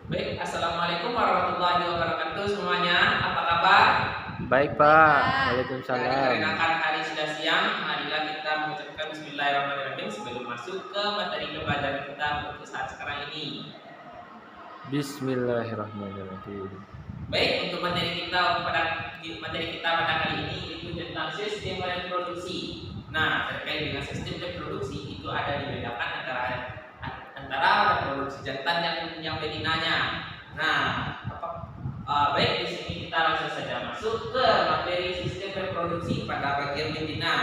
Baik, assalamualaikum warahmatullahi wabarakatuh semuanya. Apa kabar? Baik Baik, Pak, Pak. Ya, Waalaikumsalam. dikarenakan hari sudah siang, marilah kita mengucapkan Bismillahirrahmanirrahim sebelum masuk ke materi pembelajaran kita untuk saat sekarang ini. Bismillahirrahmanirrahim. Baik, untuk materi kita pada kali ini itu tentang sistem reproduksi. Nah, terkait dengan sistem reproduksi itu ada dibedakan antara reproduksi jantan yang betinanya. Nah, baik, di sini kita langsung saja masuk ke materi sistem reproduksi pada bagian betina.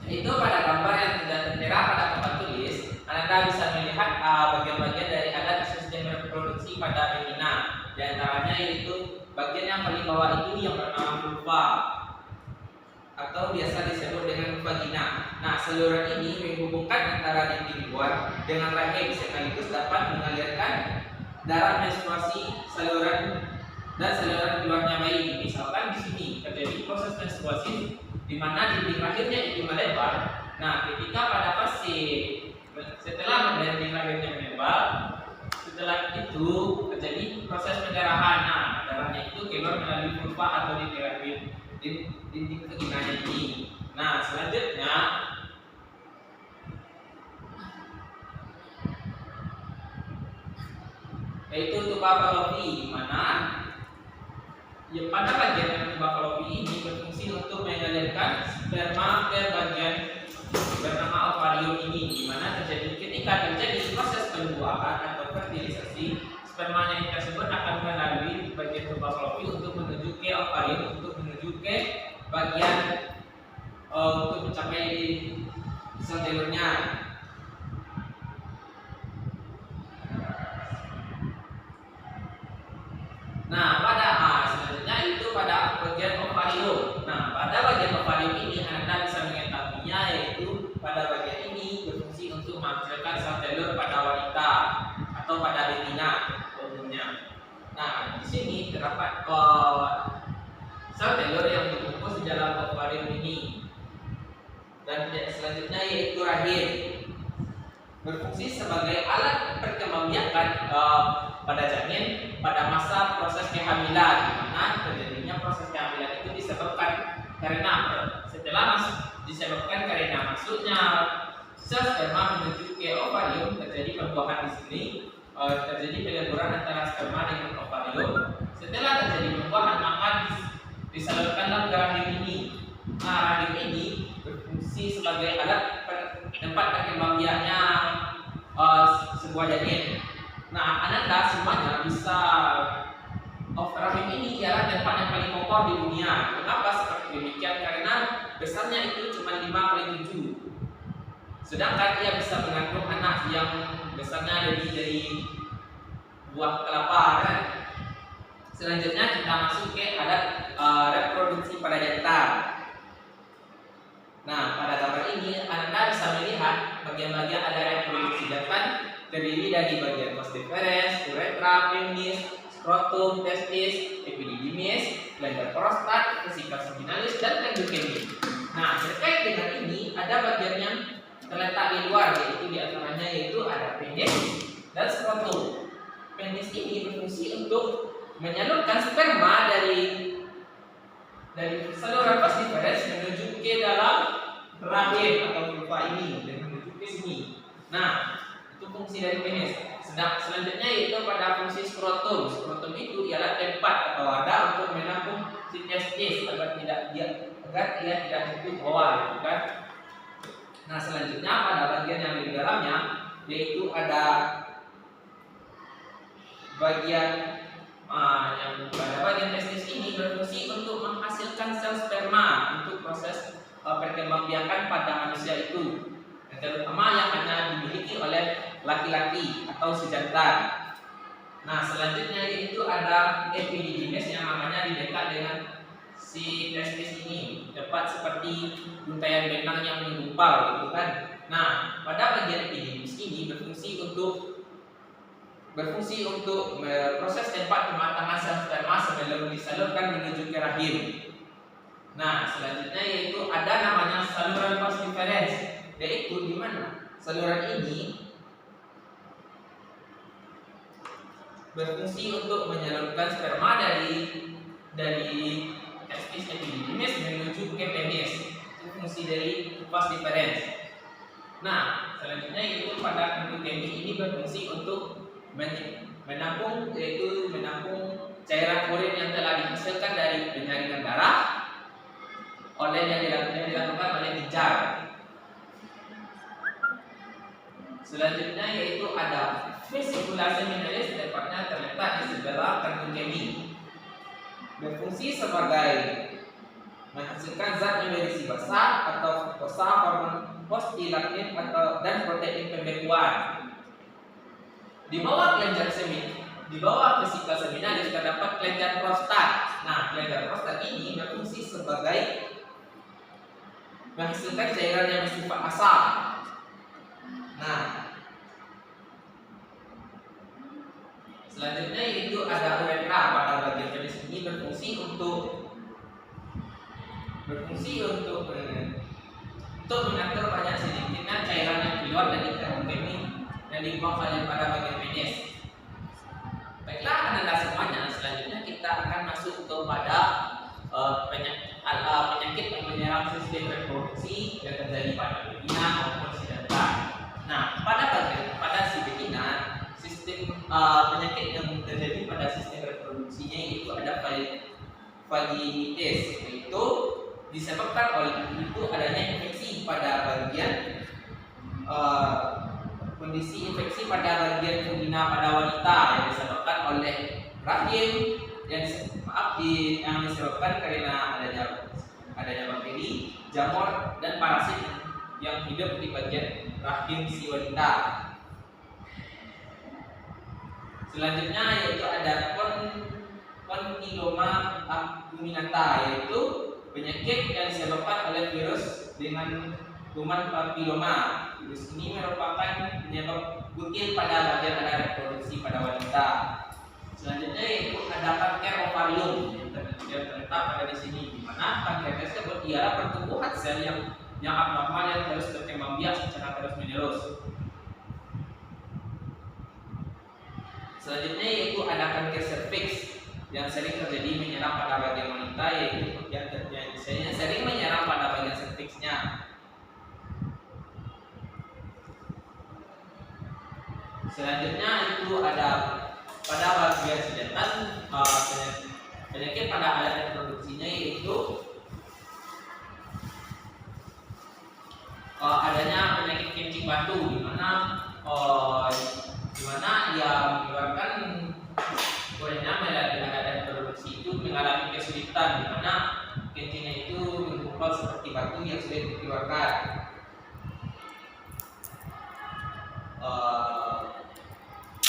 Itu pada gambar yang sudah tertera pada papan tulis, Anda bisa melihat bagian-bagian dari alat sistem reproduksi pada betina. Di antaranya yaitu bagian yang paling bawah itu yang bernama vulva atau biasa disebut dengan vagina. Nah, saluran ini menghubungkan antara dinding luar dengan rahim sekaligus dapat mengalirkan darah menstruasi saluran dan saluran keluarnya bayi. Misalkan di sini terjadi proses menstruasi di mana dinding rahimnya itu melebar. Nah, ketika pada fase setelah dinding rahimnya melebar, setelah itu terjadi proses pendarahan. Nah, darahnya itu keluar melalui vulva atau dinding rahim dinding vaginanya ini. Nah, selanjutnya yaitu tuba falopi, di mana ya, pada bagian tuba falopi ini berfungsi untuk mengalirkan sperma ke bagian bernama ovarium ini, di mana ketika terjadi proses pembuahan atau fertilisasi, spermanya yang tersebut akan melalui bagian tuba falopi untuk menuju ke ovarium, untuk menuju ke bagian untuk mencapai sel telurnya. Nah, selanjutnya itu pada bagian ovarium. Nah, pada bagian ovarium ini Anda bisa mengetahuinya yaitu pada bagian ini berfungsi untuk menghasilkan sel telur pada wanita atau pada betina umumnya. Nah, di sini terdapat sel telur yang dibungkus di dalam ovarium ini. Dan selanjutnya yaitu rahim, berfungsi sebagai alat perkembangbiakan pada janin pada masa proses kehamilan, di mana terjadinya proses kehamilan itu disebabkan karena masuknya sel sperma menuju ke ovarium, terjadi pembuahan di sini, terjadi peleburan antara sperma dengan ovarium. Setelah terjadi pembuahan maka disalurkanlah ke rahim ini. Nah, rahim ini berfungsi sebagai alat tempat perkembangbiaknya sebuah janin. Nah, Anda semuanya bisa rahim ini ialah tempat yang paling kokoh di dunia. Kenapa seperti demikian? Karena besarnya itu cuma 5/7. Sedangkan ia bisa mengandung anak yang besarnya lebih dari buah kelapa, kan? Selanjutnya kita masuk ke alat reproduksi pada jantan. Nah, pada gambar ini Anda bisa melihat bagian-bagian ada reproduksi jantan terdiri dari bagian vas deferens, uretra, penis, skrotum, testis, epididymis, gland prostat, vesicus vaginalis, dan endometrium. Nah, terkait dengan ini ada bagian yang terletak di luar, yaitu diantaranya yaitu ada penis dan skrotum. Penis ini berfungsi untuk menyalurkan sperma dari saluran vas deferens menuju ke dalam rahim atau vulva ini dan menuju ke sini. Nah, itu fungsi dari penis. Selanjutnya yaitu pada fungsi skrotum. Skrotum itu ialah tempat atau wadah untuk menampung si testis agar ia tidak jatuh bawah, gitu kan? Nah, selanjutnya pada bagian yang di dalamnya yaitu ada bagian yang pada bagian testis ini berfungsi untuk menghasilkan sel sperma untuk proses perkembangbiakan pada manusia itu, terutama yang hanya dimiliki oleh laki-laki atau si jantan. Nah, selanjutnya yaitu ada epididymis yang namanya didekat dengan si testis ini, tepat seperti untaian benang yang menggumpal, gitu kan? Nah, pada bagian epididymis ini berfungsi untuk proses tempat pematangan sel sperma sebelum disalurkan menuju ke rahim. Nah, selanjutnya yaitu ada namanya saluran vas deferens, yaitu di mana saluran ini berfungsi untuk menyalurkan sperma dari testis epididymis menuju ke penis. Itu fungsi dari vas deferens. Nah, selanjutnya yaitu pada endokemi ini berfungsi untuk menampung cairan urin yang telah dihasilkan dari penyaringan darah yang dilakukan oleh ginjal. Selanjutnya yaitu ada vesicular seminalis, tepatnya terletak di sebelah kantung kemih. Berfungsi sebagai menghasilkan zat yang berisi basa atau fruktosa, hormon postilaktin dan protein pembekuan. Di bawah vesicular seminalis terdapat kelenjar prostat. Nah, kelenjar prostat ini berfungsi sebagai menghasilkan cairan yang bersifat asam. Nah, selanjutnya itu ada uretra. Pada bagian penis ini berfungsi untuk mengatur banyak sedikitnya cairan yang keluar dari kantung kemih dan dibuang pada bagian penis. Baiklah, adalah semuanya. Selanjutnya kita akan masuk kepada penyakit yang menyerang sistem reproduksi yang terjadi pada betina maupun si jantan. Nah, pada si betina, sistem penyakit yang terjadi pada sistem reproduksinya itu ada vaginitis, yaitu disebabkan oleh adanya infeksi pada bagian kondisi infeksi pada bagian vagina pada wanita yang disebabkan oleh rahim yang disebabkan karena adanya bakteri, jamur dan parasit yang hidup di bagian rahim si wanita. Selanjutnya yaitu ada Condyloma acuminata, yaitu penyakit yang disebabkan oleh virus dengan kuman papiloma. Virus ini merupakan penyebab kutil pada bagian reproduksi pada wanita. Selanjutnya yaitu ada kanker ovarium yang terletak pada di sini, di mana kanker tersebut ialah pertumbuhan sel yang abnormal yang terus berkembang biak secara terus-menerus. Selanjutnya yaitu ada kanker serviks yang sering terjadi menyerang pada bagian wanita, yaitu yang sering menyerang pada bagian serviksnya. Selanjutnya itu ada pada bagian jantan penyakit pada alat reproduksinya, yaitu adanya penyakit kencing batu, di mana ia menyebabkan bolehnya melalui alat reproduksi itu mengalami kesulitan, di mana kencingnya itu menggumpal seperti batu yang sulit dikeluarkan.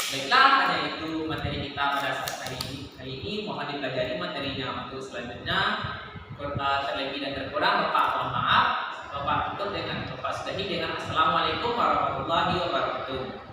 Baiklah, hanya itu materi kita pada saat hari ini. Mohon dipelajari materinya. Untuk selanjutnya, terlebih dan terkurang Bapak mohon maaf. Bapak tutup dengan Bapak sudahi dengan Assalamualaikum warahmatullahi wabarakatuh.